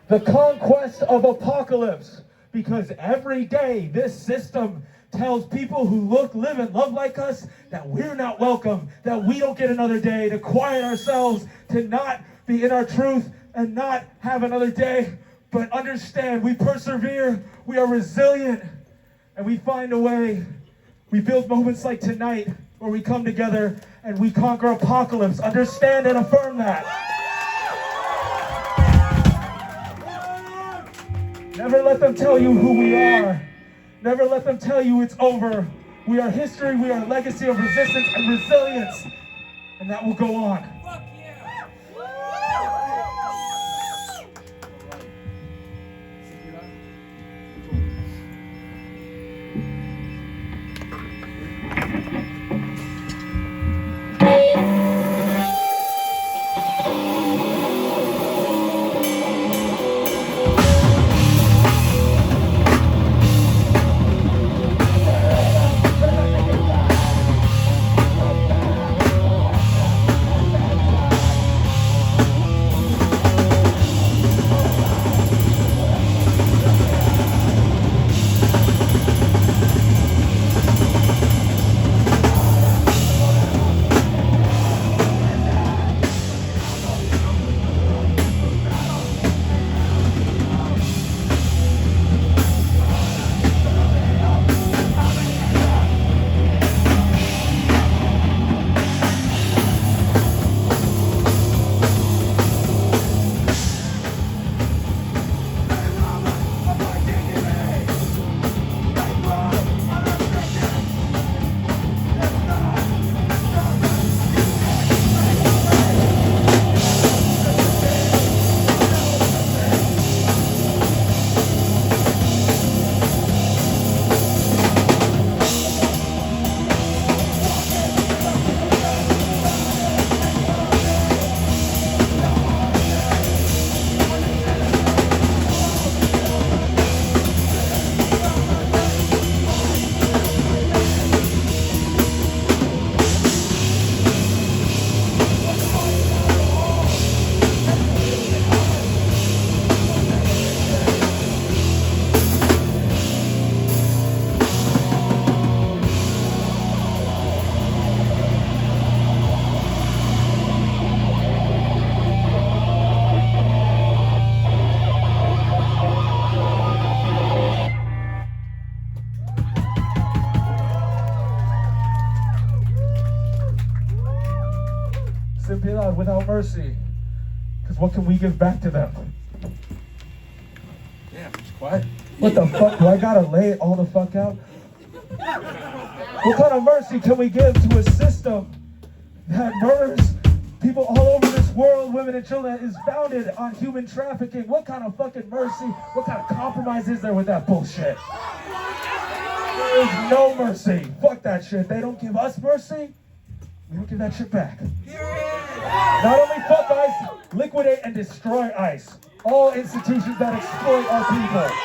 The conquest of apocalypse. Because every day this system tells people who look, live, and love like us that we're not welcome, that we don't get another day, to quiet ourselves, to not be in our truth, and not have another day. But understand, we persevere, we are resilient, and we find a way. We build moments like tonight where we come together and we conquer apocalypse. Understand and affirm that. Never let them tell you who we are. Never let them tell you it's over. We are history, we are a legacy of resistance and resilience. And that will go on. Fuck yeah! Sin piedad, without mercy. Because what can we give back to them? Damn, it's quiet. What the fuck? Do I gotta lay it all the fuck out? What kind of mercy can we give to a system that murders people all over this world, women and children, that is founded on human trafficking? What kind of fucking mercy? What kind of compromise is there with that bullshit? There is no mercy. Fuck that shit. They don't give us mercy. We don't give that shit back. Not only fuck ICE, liquidate and destroy ICE. All institutions that exploit our people.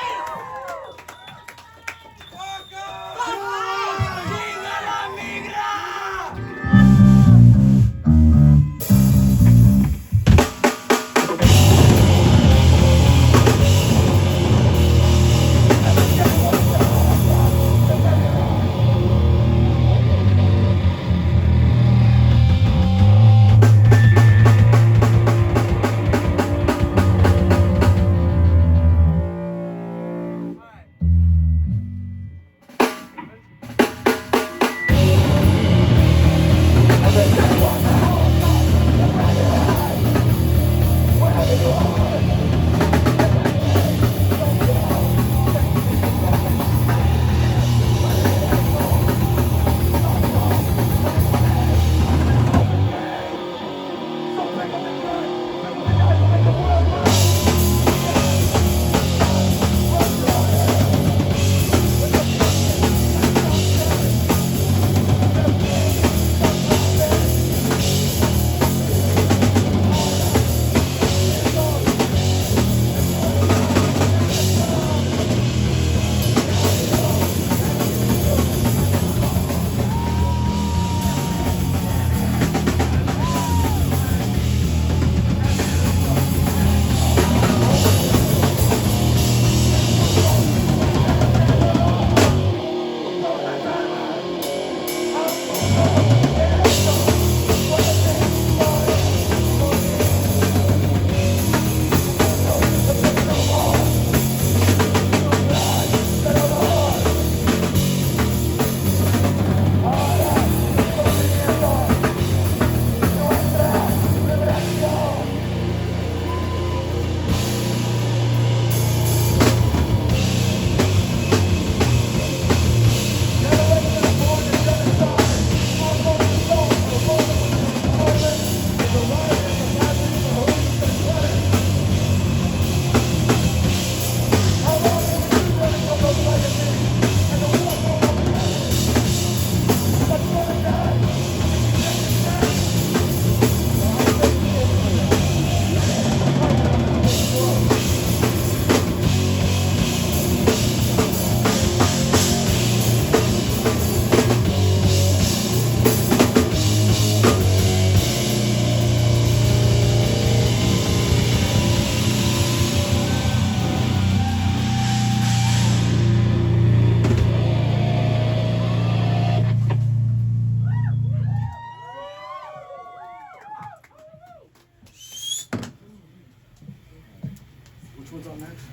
one's on next?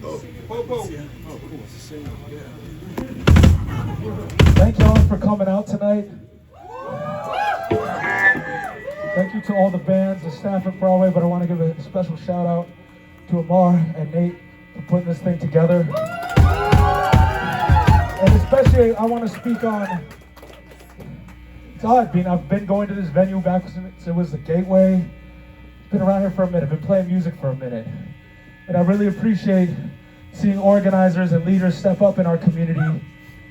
FOCO. Oh, cool. It's the same. Thank y'all for coming out tonight. Thank you to all the bands, the staff at Broadway, but I want to give a special shout out to Amar and Nate for putting this thing together. And especially, I want to speak on, it's odd, I've been going to this venue back since it was the Gateway. Been around here for a minute, been playing music for a minute. And I really appreciate seeing organizers and leaders step up in our community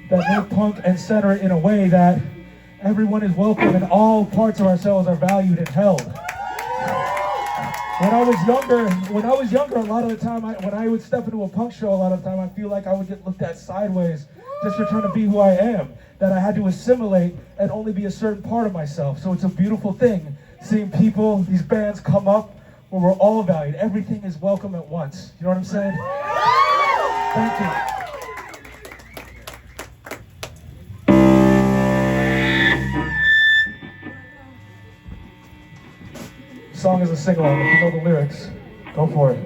that make punk and center it in a way that everyone is welcome and all parts of ourselves are valued and held. When I was younger, a lot of the time, when I would step into a punk show, a lot of the time, I feel like I would get looked at sideways just for trying to be who I am, that I had to assimilate and only be a certain part of myself. So it's a beautiful thing, seeing people, these bands come up where we're all valued. Everything is welcome at once. You know what I'm saying? Thank you. The song is a sing-along. If you know the lyrics, go for it.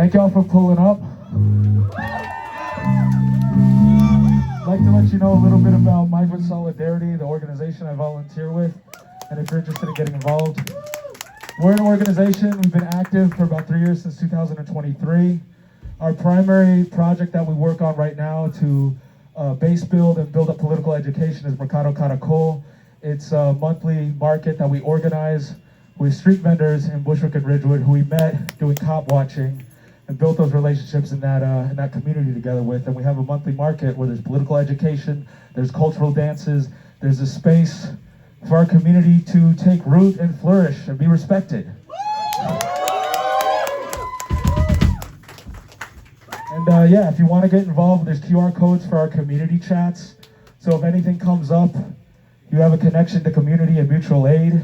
Thank y'all for pulling up. I'd like to let you know a little bit about Migrant Solidarity, the organization I volunteer with, and if you're interested in getting involved. We're an organization, we've been active for about 3 years, since 2023. Our primary project that we work on right now to base build and build up political education is Mercado KARTEL. It's a monthly market that we organize with street vendors in Bushwick and Ridgewood who we met doing cop watching and built those relationships in that community together with. And we have a monthly market where there's political education, there's cultural dances, there's a space for our community to take root and flourish and be respected. And yeah, if you want to get involved, there's QR codes for our community chats. So if anything comes up, you have a connection to community and mutual aid.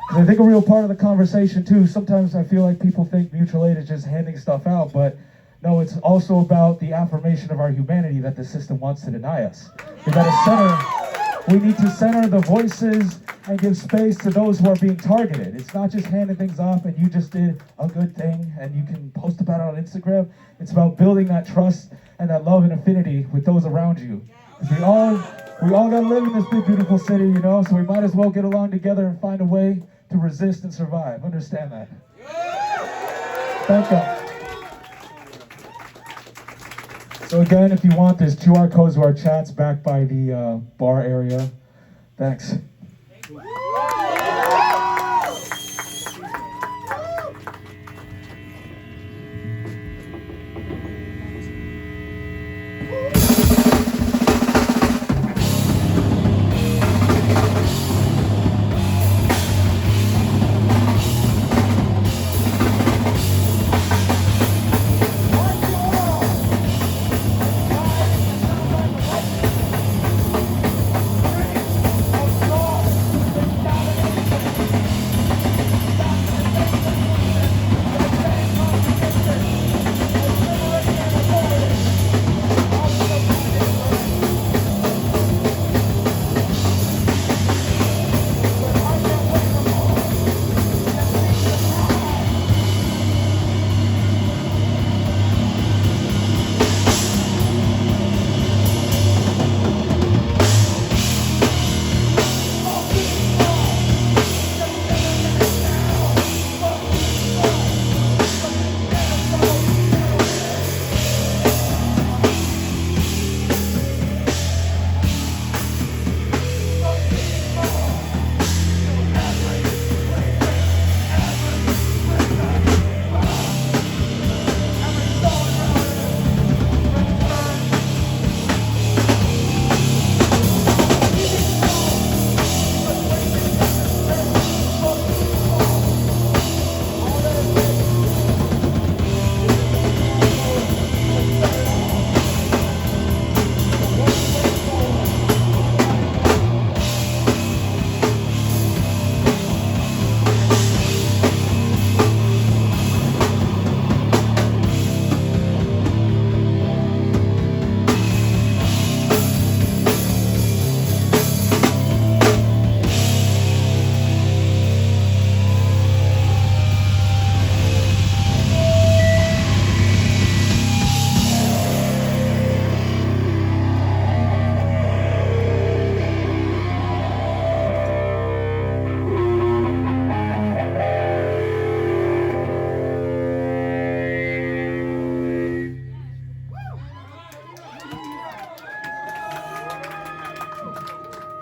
Because I think a real part of the conversation too, sometimes I feel like people think mutual aid is just handing stuff out, but no, it's also about the affirmation of our humanity that the system wants to deny us. We need to center the voices and give space to those who are being targeted. It's not just handing things off and you just did a good thing and you can post about it on Instagram. It's about building that trust and that love and affinity with those around you. We all gotta live in this big, beautiful city, you know, so we might as well get along together and find a way to resist and survive. Understand that. Thank you. So again, if you want, there's QR codes to our chats back by the bar area. Thanks.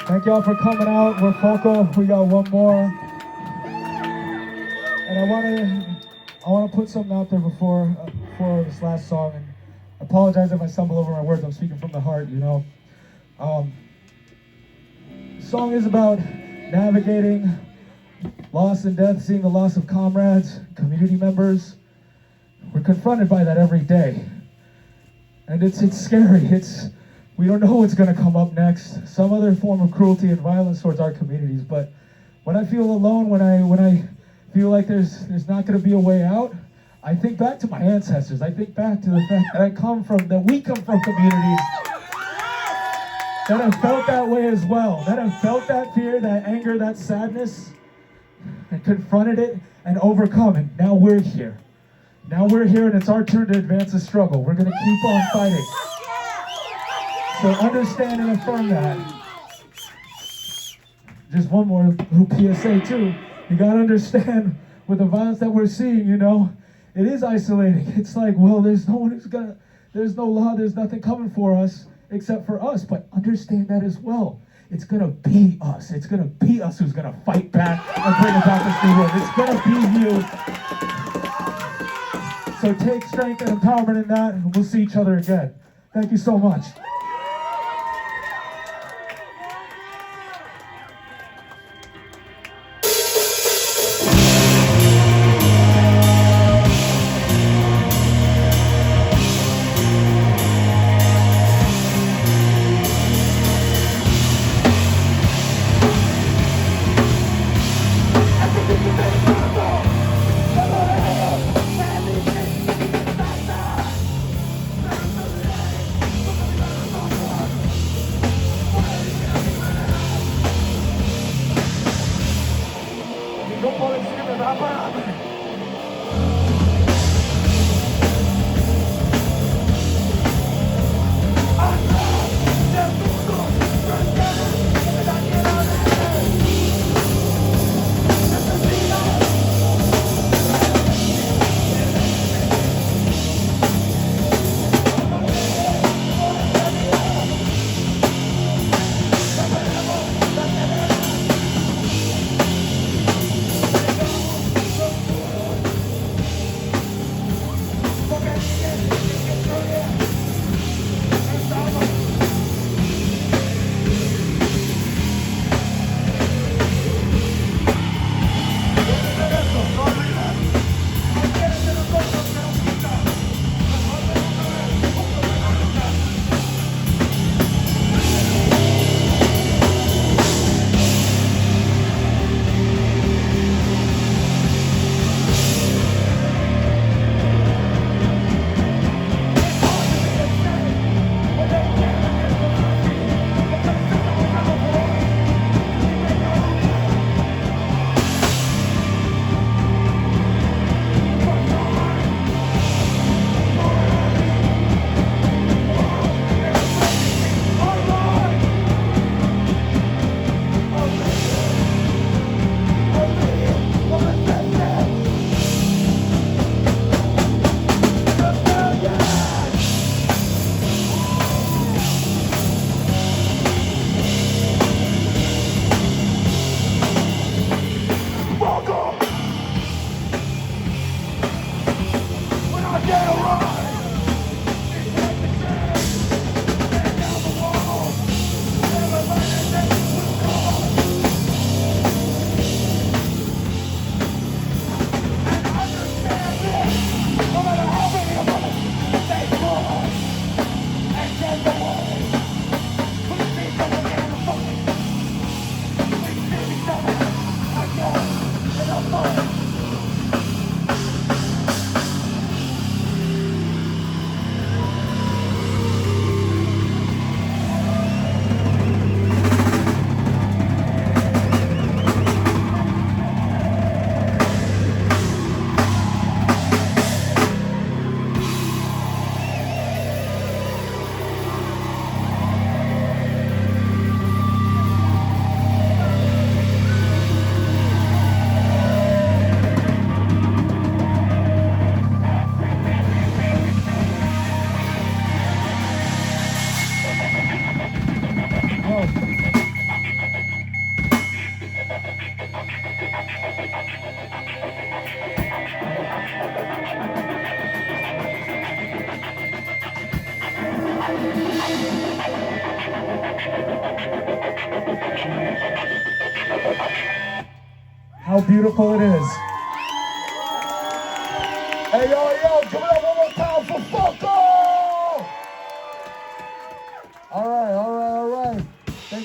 Thank y'all for coming out. We're FOCO. We got one more. And I want to put something out there before this last song. And I apologize if I stumble over my words. I'm speaking from the heart, you know. The song is about navigating loss and death, seeing the loss of comrades, community members. We're confronted by that every day. And it's scary. We don't know what's going to come up next. Some other form of cruelty and violence towards our communities. But when I feel alone, when I feel like there's not going to be a way out, I think back to my ancestors. I think back to the fact that we come from communities that have felt that way as well. That have felt that fear, that anger, that sadness, and confronted it and overcome it. Now we're here. Now we're here and it's our turn to advance the struggle. We're gonna keep on fighting. So understand and affirm that. Just one more little PSA too. You gotta understand with the violence that we're seeing, you know, it is isolating. It's like, well, there's no one who's gonna, there's no law, there's nothing coming for us except for us. But understand that as well. It's gonna be us. It's gonna be us who's gonna fight back and bring about this new world. It's gonna be you. So take strength and empowerment in that, and we'll see each other again. Thank you so much. How beautiful it is. Hey, yo, give it up one more time for FOCO! All right.